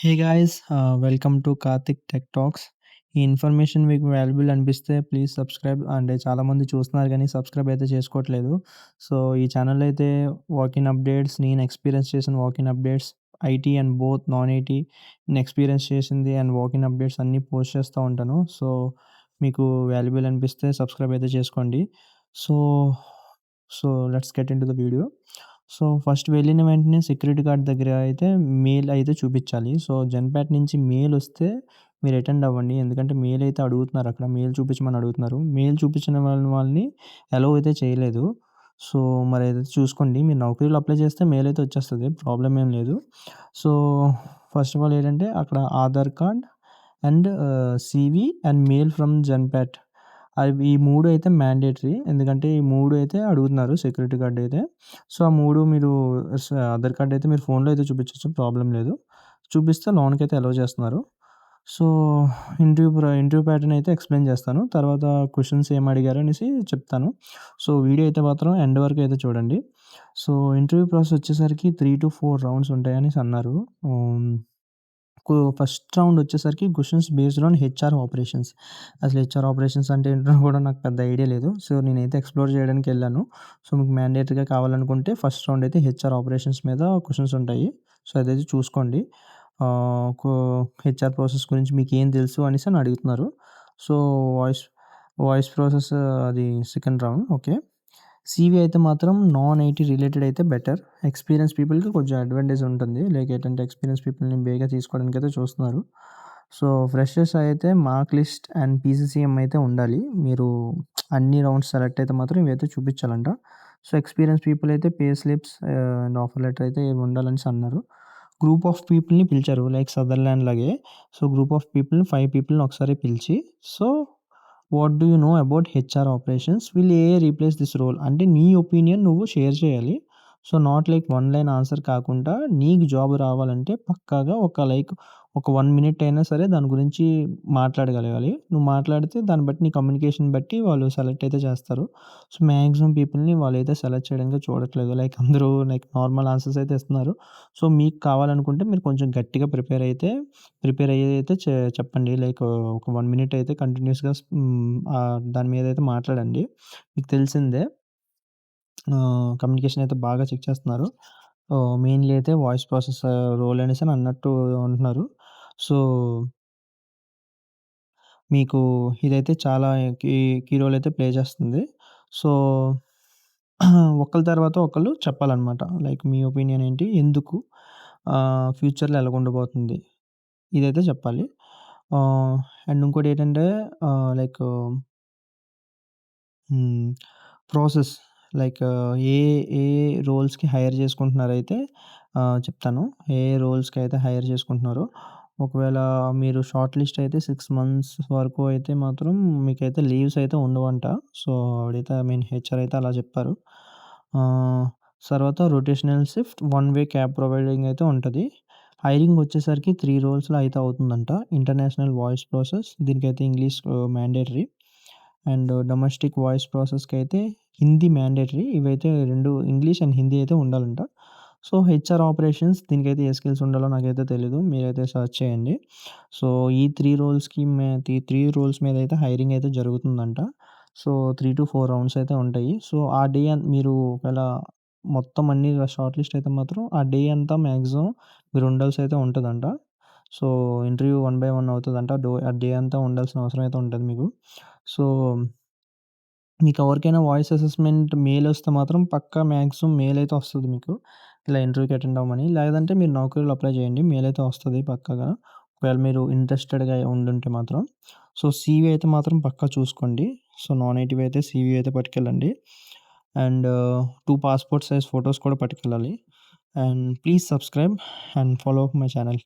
Hey guys, welcome to Karthik tech talks. ఈ information మీకు valuable అనిపిస్తే ప్లీజ్ సబ్స్క్రైబ్. అంటే చాలామంది చూస్తున్నారు కానీ సబ్స్క్రైబ్ అయితే చేసుకోవట్లేదు. సో ఈ ఛానల్ అయితే వాకిన్ అప్డేట్స్, నేను ఎక్స్పీరియన్స్ చేసిన walk-in updates, IT and both non IT నేను ఎక్స్పీరియన్స్ చేసింది అండ్ వాకిన్ అప్డేట్స్ అన్నీ పోస్ట్ చేస్తూ ఉంటాను. సో మీకు వాల్యుబుల్ అనిపిస్తే సబ్స్క్రైబ్ అయితే చేసుకోండి. So so let's get in to the video. So first వెళ్ళిన వెంటనే సెక్యూరిటీ గార్డ్ దగ్గర అయితే మెయిల్ అయితే చూపించాలి. సో జెన్‌పాట్ నుంచి మెయిల్ వస్తే మీరు అటెండ్ అవ్వండి. ఎందుకంటే మెయిల్ అయితే అడుగుతున్నారు, అక్కడ మెయిల్ చూపించమని అడుగుతున్నారు. మెయిల్ చూపించిన వాళ్ళని అలౌ అయితే చేయలేదు. సో మరైతే చూసుకోండి. మీరు నౌకరీలో అప్లై చేస్తే మెయిల్ అయితే వచ్చేస్తది. ప్రాబ్లమ్ ఏం లేదు. సో ఫస్ట్ ఆఫ్ ఆల్ ఏంటంటే అక్కడ Aadhaar card and CV and mail from Genpact, అవి ఈ 3 అయితే మ్యాండేటరీ. ఎందుకంటే ఈ 3 అయితే అడుగుతున్నారు సెక్యూరిటీ గార్డ్ అయితే. సో ఆ 3 మీరు ఆధార్ కార్డ్ అయితే మీరు ఫోన్‌లో అయితే చూపించొచ్చు, ప్రాబ్లమ్ లేదు. చూపిస్తే లోనకైతే అలౌ చేస్తున్నారు. సో ఇంటర్వ్యూ ప్యాటర్న్ అయితే ఎక్స్‌ప్లెయిన్ చేస్తాను. తర్వాత క్వెషన్స్ ఏమి అడిగారు అనేసి చెప్తాను. సో వీడియో అయితే మాత్రం ఎండ్ వరకు అయితే చూడండి. సో ఇంటర్వ్యూ ప్రాసెస్ వచ్చేసరికి 3-4 రౌండ్స్ ఉంటాయనేసి అన్నారు. ఫస్ట్ రౌండ్ వచ్చేసరికి questions based on HR operations. అసలు హెచ్ఆర్ ఆపరేషన్స్ అంటే ఏంటో కూడా నాకు పెద్ద ఐడియా లేదు. సో నేనైతే ఎక్స్‌ప్లోర్ చేయడానికి వెళ్ళాను. సో మీకు మ్యాండేటరీగా కావాలనుకుంటే ఫస్ట్ రౌండ్ అయితే హెచ్ఆర్ ఆపరేషన్స్ మీద క్వెషన్స్ ఉంటాయి. సో అదైతే చూసుకోండి. ఆహ్, కో హెచ్ఆర్ ప్రాసెస్ గురించి మీకేం తెలుసు అనేసి అని అడుగుతున్నారు. సో వాయిస్ వాయిస్ ప్రాసెస్ అది సెకండ్ రౌండ్. ఓకే. సీవీ అయితే మాత్రం నాన్ ఐటీ రిలేటెడ్ అయితే బెటర్. ఎక్స్‌పీరియన్స్ పీపుల్‌కి కొంచెం అడ్వాంటేజ్ ఉంటుంది. లైక్ ఏంటంటే ఎక్స్‌పీరియన్స్ పీపుల్‌ని బేగా తీసుకోవడానికైతే చూస్తున్నారు. సో ఫ్రెషర్స్ అయితే మార్క్ లిస్ట్ అండ్ పీసీసీఎం అయితే ఉండాలి. మీరు అన్ని రౌండ్స్ సెలెక్ట్ అయితే మాత్రం ఇవైతే చూపించాలంట. సో ఎక్స్‌పీరియన్స్ పీపుల్ అయితే pay slips and offer letter అయితే ఇవి ఉండాలనేసి అన్నారు. గ్రూప్ ఆఫ్ పీపుల్‌ని పిలిచారు లైక్ సదర్లాండ్ లాగే. సో గ్రూప్ ఆఫ్ పీపుల్‌ని 5 పీపుల్‌ని ఒకసారి పిలిచి, so what do you know about HR operations? Will AI replace this role? అంటే నీ ఒపీనియన్ నువ్వు షేర్ చేయాలి. So not like one line answer కాకుండా నీకు జాబ్ రావాలంటే పక్కాగా ఒక 1 మినిట్ అయినా సరే దాని గురించి మాట్లాడగలగాలి. నువ్వు మాట్లాడితే దాన్ని బట్టి నీ కమ్యూనికేషన్ బట్టి వాళ్ళు సెలెక్ట్ అయితే చేస్తారు. సో మాక్సిమం పీపుల్‌ని వాళ్ళైతే సెలెక్ట్ చేయడానికి చూడట్లేదు. లైక్ అందరూ లైక్ నార్మల్ ఆన్సర్స్ అయితే ఇస్తున్నారు. సో మీకు కావాలనుకుంటే మీరు కొంచెం గట్టిగా ప్రిపేర్ అయ్యి అయితే చెప్పండి. లైక్ ఒక 1 మినిట్ అయితే కంటిన్యూయస్‌గా దాని మీద అయితే మాట్లాడండి. మీకు తెలిసిందే కమ్యూనికేషన్ అయితే బాగా చెక్ చేస్తున్నారు. మెయిన్‌లీ అయితే వాయిస్ ప్రాసెస్ రోల్ అనేసని అన్నట్టు అంటున్నారు. సో మీకు ఇదైతే చాలా కీ కీ రోల్ అయితే ప్లే చేస్తుంది. సో ఒకళ్ళ తర్వాత ఒకళ్ళు చెప్పాలనమాట. లైక్ మీ ఒపీనియన్ ఏంటి? ఎందుకు? ఫ్యూచర్‌లో ఎలాగుండబోతుంది? ఇదైతే చెప్పాలి. ఆహ్, అండ్ ఇంకోటేంటంటే లైక్ హ్మ్. ప్రాసెస్ లైక్ ఏ ఏ రోల్స్‌కి హైర్ చేసుకుంటున్నారైతే చెప్తాను. ఏ రోల్స్‌కైతే హైర్ చేసుకుంటున్నారో, ఒకవేళ మీరు షార్ట్ లిస్ట్ అయితే 6 మంత్స్ వరకు అయితే మాత్రం మీకైతే లీవ్స్ అయితే ఉండవంట. సో ఆవిడైతే ఐ మీన్ హెచ్ఆర్ అయితే అలా చెప్పారు. ఆహ్, తర్వాత rotational shift, one way cab providing అయితే ఉంటది. హైరింగ్ వచ్చేసరికి 3 రోల్స్‌లో అయితే అవుతుందంట. ఇంటర్నేషనల్ వాయిస్ ప్రాసెస్ దీనికైతే English mandatory. And domestic voice ప్రాసెస్‌కైతే హిందీ మ్యాండేటరీ. ఇవైతే 2 ఇంగ్లీష్ అండ్ హిందీ అయితే ఉండాలంట. సో హెచ్ఆర్ ఆపరేషన్స్ దీనికైతే ఏ స్కిల్స్ ఉండాలో నాకైతే తెలీదు. మీరైతే సెర్చ్ చేయండి. సో ఈ 3 రోల్స్ మీద అయితే హైరింగ్ అయితే జరుగుతుందంట. సో 3-4 రౌండ్స్ అయితే ఉంటాయి. సో ఆ డే మీరు ఒకవేళ మొత్తం అన్ని షార్ట్ లిస్ట్ అయితే మాత్రం ఆ డే అంతా మాక్సిమం మీరు ఉండాల్సయితే ఉంటదంట. So interview one by one అవుతదంట. ఆ డే అంతా ఉండాల్సిన అవసరం అయితే ఉంటది మీకు. సో మీకెవరికైనా వాయిస్ అసెస్‌మెంట్ మెయిలొస్తే మాత్రం పక్కా మాక్సిమం మెయిలయితే వస్తది మీకు. ఇలా ఇంటర్వ్యూకి అటెండ్ అవ్వమని. లేదంటే మీరు నౌకరీలో అప్లై చేయండి. మెయిలయితే వస్తది పక్కాగా. ఒకవేళ మీరు ఇంట్రెస్టెడ్‌గా ఉండుంటే మాత్రం. సో సీవీ అయితే మాత్రం పక్కా చూసుకోండి. సో నాన్ ఐటీవి అయితే సీవీ అయితే పట్టుకెళ్ళండి. అండ్ 2 పాస్‌పోర్ట్ సైజ్ ఫోటోస్ కూడా పట్టుకెళ్ళాలి. And please subscribe and follow my channel.